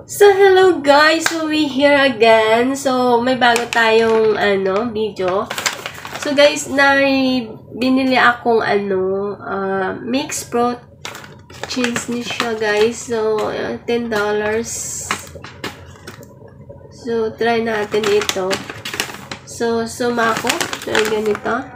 So, hello guys! So, we here again. So, may bago tayong, video. So, guys, binili akong, mixed proteins ni siya, guys. So, $10. So, try natin ito. So, sumako. So, ganito.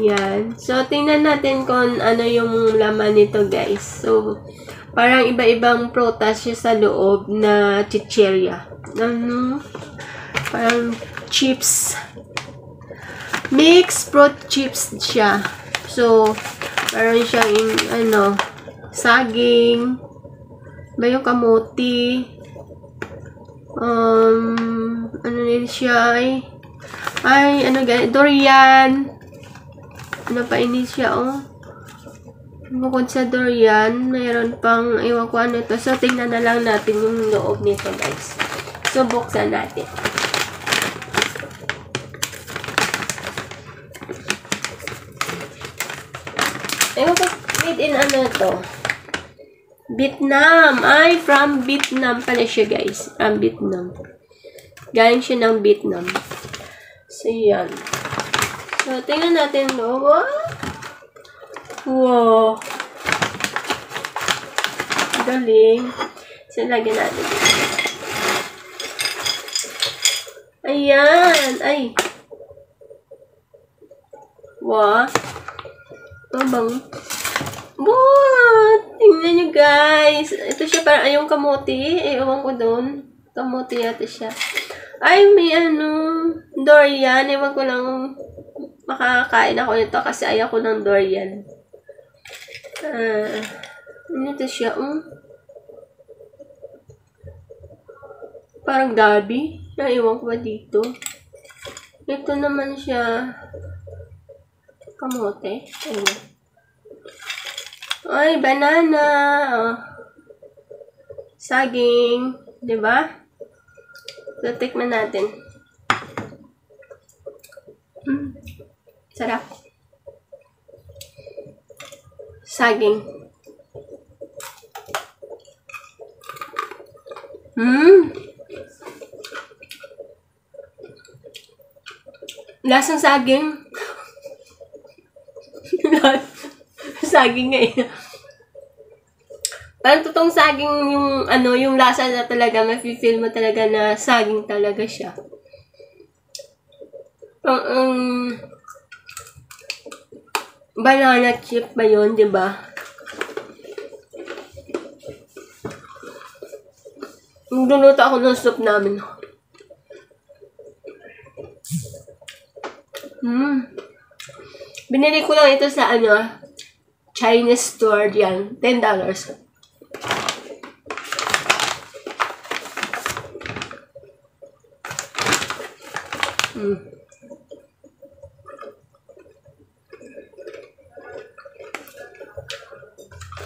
Yan. So, tingnan natin kung ano yung laman nito, guys. So, parang iba-ibang prutas siya sa loob na chichirya. Parang chips. Mixed fruit chips siya. So, parang siya saging. Ba yung kamuti. Ano din siya durian. Ano pa ini siya, Bukod sa durian, mayroon pang, iwan ko ano ito. So, tingnan na lang natin yung loob nito, guys. So, buksan natin. Ewan ko, made in ano ito? Vietnam. Ay, from Vietnam pala siya, guys. From Vietnam. Galing siya ng Vietnam. So, yan. So, tingnan natin, Wow. Galing. So, lagyan natin. Ayan. Ay. Wow. Bang. Wow. Tingnan nyo, guys. Ito siya parang yung kamuti. Ewan ko doon. Kamuti yata siya. Ay, may durian. Ewan ko lang makakain ako nito kasi ayaw ko ng durian. Ito siya, parang gabi. Naiwan ko ba dito? Ito naman siya, kamote. Ay, banana. Saging. Diba? So, tikman natin. Sarap. Saging. Lasang saging. Saging nga eh. Parang totoong saging yung lasa na talaga, mafe-feel mo talaga na saging talaga siya. Banana chip ba yun, diba? Nagluto ako ng soup namin. Binili ko lang ito sa Chinese store yan. $10.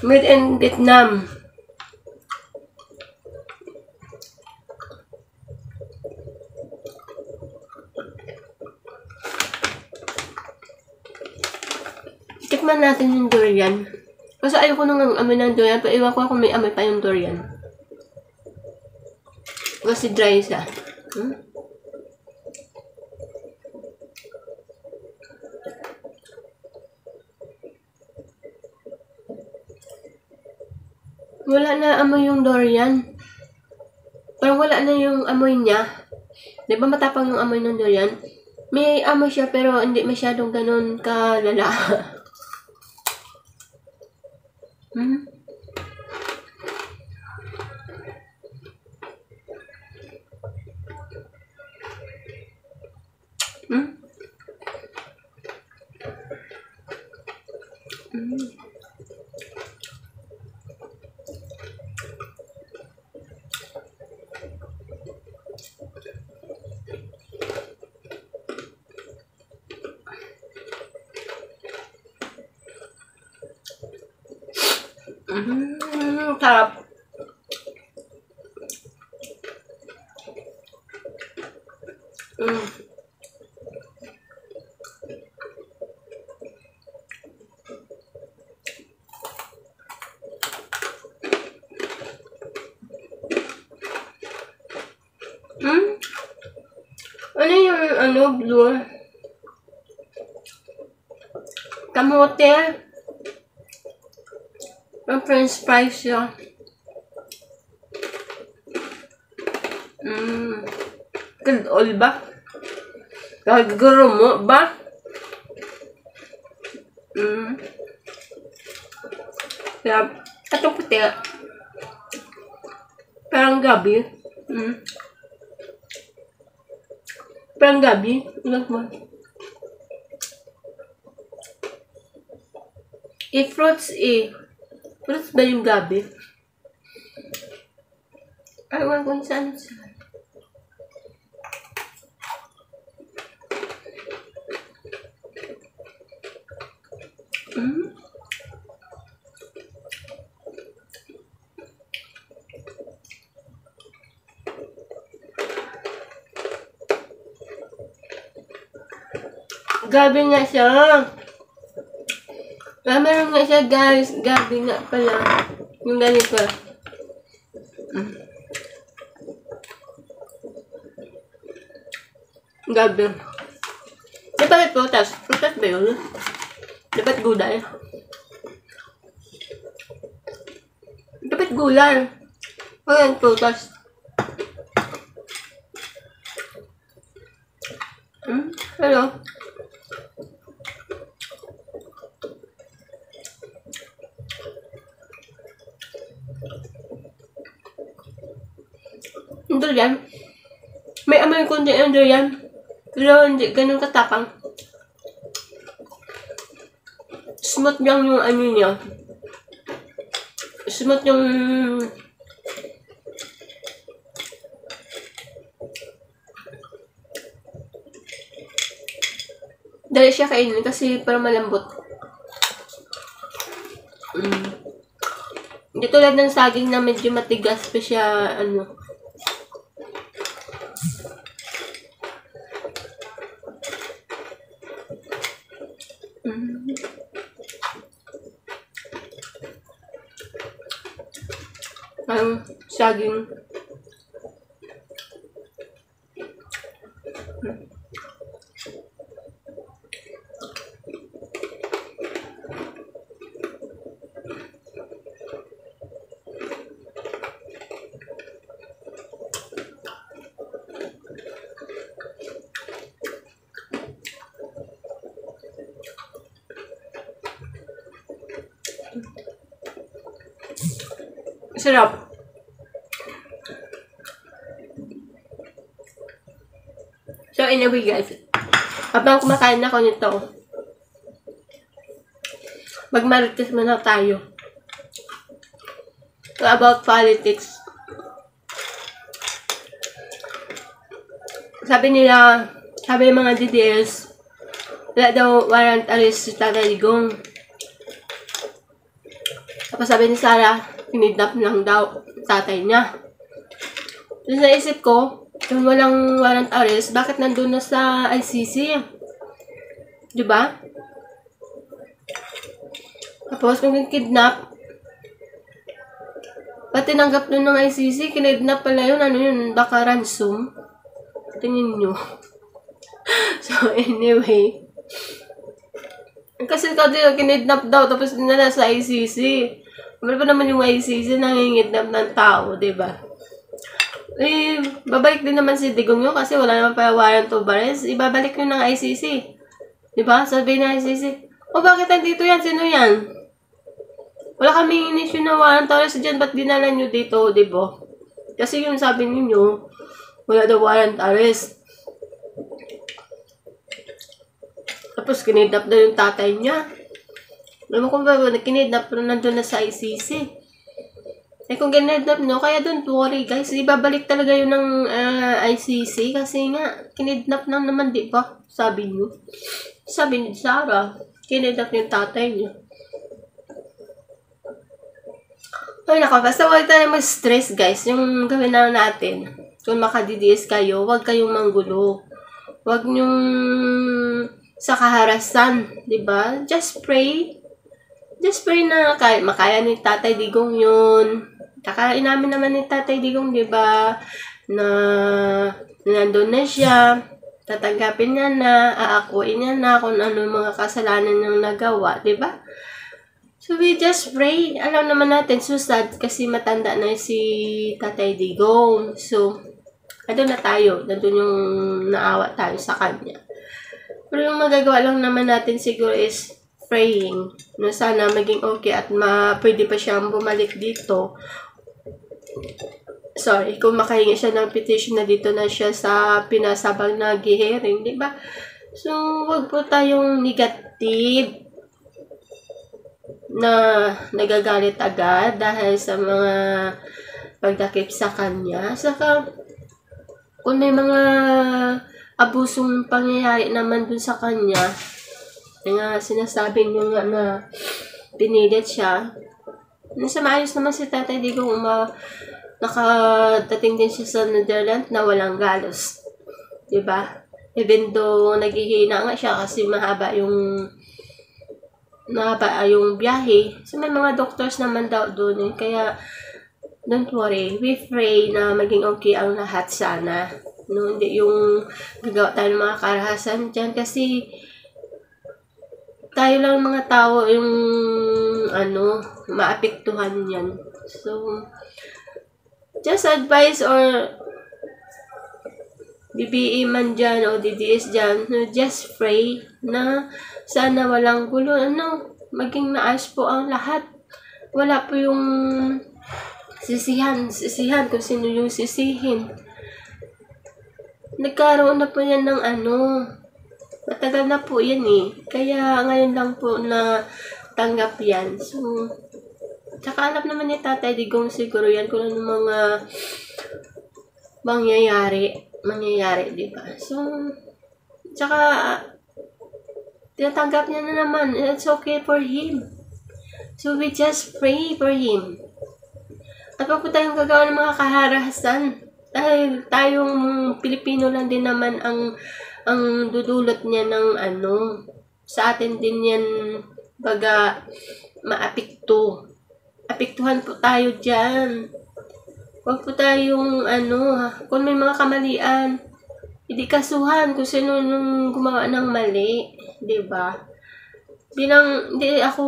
Made in Vietnam. Tikman natin yung durian. Kasi ayoko nung amoy ng durian. Pero iwan ko kung may amoy pa yung durian. Kasi dry siya. Wala na amoy yung durian. Parang wala na yung amoy niya. Di ba matapang yung amoy ng durian? May amoy siya pero hindi masyadong ganun kalala. Sarap. ano, blue. Kamote. Ang french fries siya. Kadol ba? Gagaro mo ba? Kaya, atong puti. Parang gabi. Parang gabi. Ilag mo. Fruits Fruits ba yung gabi? Ay, wala kung saan siya. Gabi nga siya. Meron nga siya, guys. Gabi nga pala. Yung ganito. Gabi. Dapat prutas. Prutas ba yun? Dapat gulay. Dapat gulay. Ayan, prutas. Hello. Durian. May amoy kundi ang durian. Pero hindi ganun katapang. Smooth lang yung ano niya. Smooth yung... Dali siya kainin kasi parang malambot. Hindi tulad ng saging na medyo matigas pa siya, ano. Ang saging. Sarap. So, anyway guys, habang kumakain ako nito, mag-marites muna tayo. So, about politics. Sabi ng mga DDS, wala daw warrant arrest si Tatay Digong. Tapos sabi ni Sarah, kinidnap lang daw tatay niya. Tapos naisip ko, kung walang warrant arrest, bakit nandun na sa ICC? Diba? Tapos kung kidnap, pati tinanggap nun ng ICC, kinidnap pala yun, ano yun, baka ransom. Tingin nyo. So, anyway. Kasi kasi kinidnap daw, tapos dinala sa ICC. Ano ba naman yung ICC nangingidnap ng tao, diba? Eh, babalik din naman si Digong yun kasi wala naman pa warrant of arrest. Ibabalik yun ng ICC. Diba? Sabi ng ICC, bakit nandito yan? Sino yan? Wala kaming in-issue na warrant of arrest dyan, ba't dinala nyo dito, diba? Kasi yung sabi ninyo, wala daw warrant arrest. Tapos kinidnap daw yung tatay niya. Alam mo kung ba, kinidnap pero nandun na sa ICC. Eh kung kinidnap nyo, kaya don't worry guys. Ibabalik talaga yun ng ICC kasi nga, kinidnap na naman, di ba? Sabi nyo. Sabi ni Sarah, kinidnap yung tatay niya. Ay nako, basta huwag tayo mag-stress guys. Yung gawin na natin. Kung maka-DDS kayo, huwag kayong manggulo. Huwag nyong sa kaharasan, di ba? Just pray. Just pray na makaya ni Tatay Digong yun. Kakain namin naman ni Tatay Digong, di ba? Na nandun na siya. tatanggapin niya na, aakuin niya na kung ano mga kasalanan niyang nagawa, di ba? So, we just pray. Alam naman natin, so sad kasi matanda na si Tatay Digong. So, ano na tayo, nandun yung naawa tayo sa kanya. Pero yung magagawa lang naman natin siguro is praying na sana maging okay at pwede pa siyang bumalik dito. Sorry, kung makahingi siya ng petition na dito na siya sa pinasabang na hearing, di ba? So, wag po tayong negative na nagagalit agad dahil sa mga pagdakip sa kanya. Saka, kung may mga abusong pangyayari naman dun sa kanya, nga sinasabi niyo nga na pinilit siya, nasa maayos naman si Tatay Digong nakadating din siya sa Netherlands na walang galos. Diba? Even though naghihina nga siya kasi mahaba yung biyahe. So may mga doctors naman daw doon eh. Kaya don't worry. We pray na maging okay ang lahat sana. No, hindi yung gagawa tayo ng mga karahasan dyan kasi tayo lang mga tao yung maapektuhan yan. So, just advice or BBE man dyan o DDS dyan, just pray na sana walang gulo. Maging naayos po ang lahat. Wala po yung sisihan kung sino yung sisihin. Nagkaroon na po yan ng matagal na po yan eh. Kaya ngayon lang po na tanggap yan. So, tsaka alam naman ni Tatay Digong siguro yan kung ano mga mangyayari, di ba? So, tsaka tinatanggap niya na naman. It's okay for him. So, we just pray for him. At wag po tayong gagawa ng mga kaharahasan. Dahil tayong Pilipino lang din naman ang dudulot niya ng sa atin din yan apektuhan po tayo dyan. Huwag po tayong kung may mga kamalian, hindi kasuhan kung sino nung gumawa ng mali, diba? Hindi ako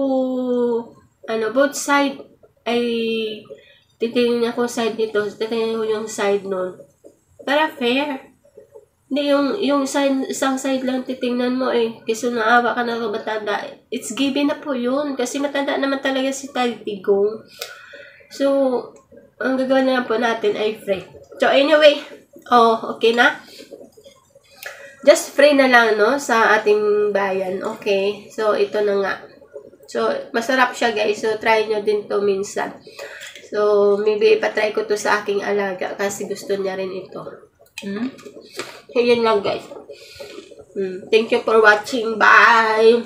both side ay titingin ako side nito, titingin ko yung side nun. Para fair. Hindi yung isang side lang titingnan mo eh. Kasi naawa ka na matanda. It's given na po yun. Kasi matanda naman talaga si Tatay Digong. So, ang gagawin na po natin ay pray. So, anyway. Okay na? Just pray na lang, no? Sa ating bayan. Okay. So, ito na nga. So, masarap siya, guys. So, try nyo din to minsan. So, maybe ipatry ko to sa aking alaga kasi gusto niya rin ito. Yun lang, guys. Thank you for watching. Bye!